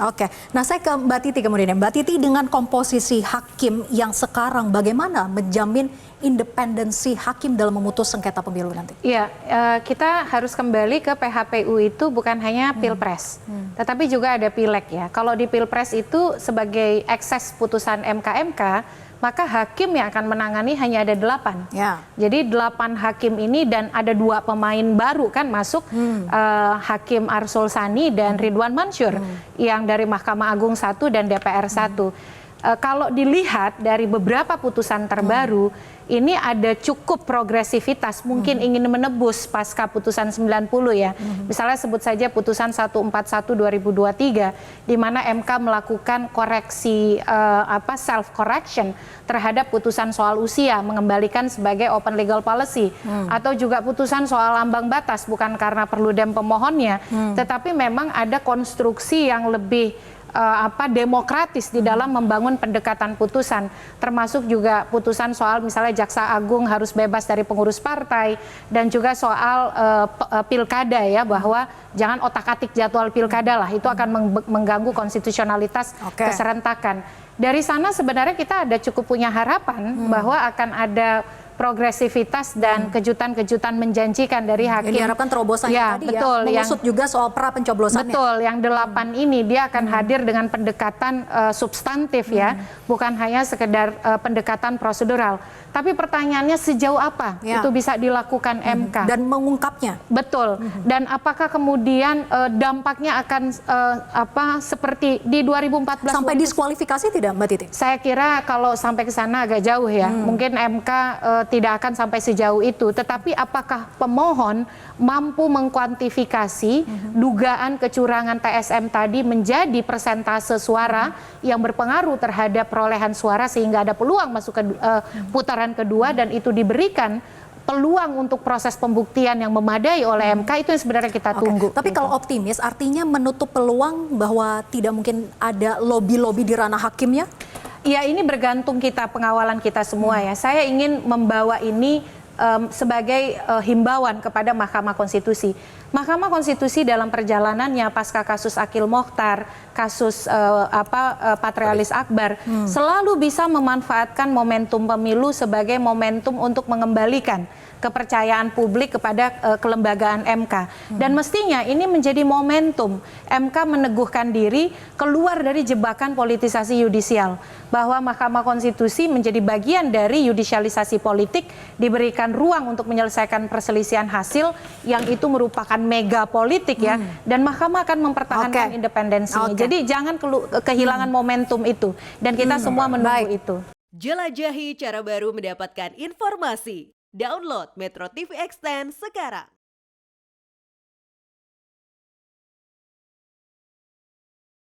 Oke, nah saya ke Mbak Titi kemudian. Mbak Titi, dengan komposisi hakim yang sekarang, bagaimana menjamin independensi hakim dalam memutus sengketa pemilu nanti? Iya, kita harus kembali ke PHPU itu bukan hanya Pilpres, tetapi juga ada Pileg ya. Kalau di Pilpres itu sebagai ekses putusan MK-MK, maka hakim yang akan menangani hanya ada 8. Ya. Jadi 8 hakim ini dan ada 2 pemain baru kan masuk, Hakim Arsul Sani dan Ridwan Mansur yang dari Mahkamah Agung 1 dan DPR 1. Kalau dilihat dari beberapa putusan terbaru, ini ada cukup progresivitas, mungkin ingin menebus pasca putusan 90 ya. Misalnya sebut saja putusan 141 2023 di mana MK melakukan koreksi self correction terhadap putusan soal usia, mengembalikan sebagai open legal policy, atau juga putusan soal ambang batas bukan karena perludem pemohonnya, tetapi memang ada konstruksi yang lebih demokratis di dalam membangun pendekatan putusan, termasuk juga putusan soal misalnya Jaksa Agung harus bebas dari pengurus partai, dan juga soal pilkada ya, bahwa jangan otak-atik jadwal pilkada lah, itu akan mengganggu konstitusionalitas keserentakan. Dari sana sebenarnya kita ada cukup punya harapan bahwa akan ada progresivitas dan kejutan-kejutan menjanjikan dari hakim. Yang diharapkan terobosan ya, tadi betul, ya, mengusut juga soal pra pencoblosannya. Betul, yang 8 ini dia akan hadir dengan pendekatan substantif ya, bukan hanya sekedar pendekatan prosedural. Tapi pertanyaannya sejauh apa itu bisa dilakukan MK? Dan mengungkapnya. Betul. Dan apakah kemudian dampaknya akan seperti di 2014? Sampai diskualifikasi tidak, Mbak Titi? Saya kira kalau sampai ke sana agak jauh ya. Mungkin MK tidak akan sampai sejauh itu. Tetapi apakah pemohon mampu mengkuantifikasi dugaan kecurangan TSM tadi menjadi persentase suara yang berpengaruh terhadap perolehan suara sehingga ada peluang masuk ke putaran kedua, dan itu diberikan peluang untuk proses pembuktian yang memadai oleh MK, itu yang sebenarnya kita tunggu. Tapi kalau optimis artinya menutup peluang bahwa tidak mungkin ada lobby-lobby di ranah hakimnya? Ya, ini bergantung kita, pengawalan kita semua ya. Saya ingin membawa ini sebagai himbauan kepada Mahkamah Konstitusi. Mahkamah Konstitusi dalam perjalanannya pasca kasus Akil Mokhtar, kasus Patrialis Akbar, selalu bisa memanfaatkan momentum pemilu sebagai momentum untuk mengembalikan kepercayaan publik kepada kelembagaan MK. Dan mestinya ini menjadi momentum MK meneguhkan diri keluar dari jebakan politisasi yudisial, bahwa Mahkamah Konstitusi menjadi bagian dari yudisialisasi politik, diberikan ruang untuk menyelesaikan perselisihan hasil yang itu merupakan mega politik ya, dan Mahkamah akan mempertahankan independensinya. Jadi jangan kehilangan momentum itu, dan kita semua menunggu itu. Jelajahi cara baru mendapatkan informasi. Download Metro TV Extend sekarang.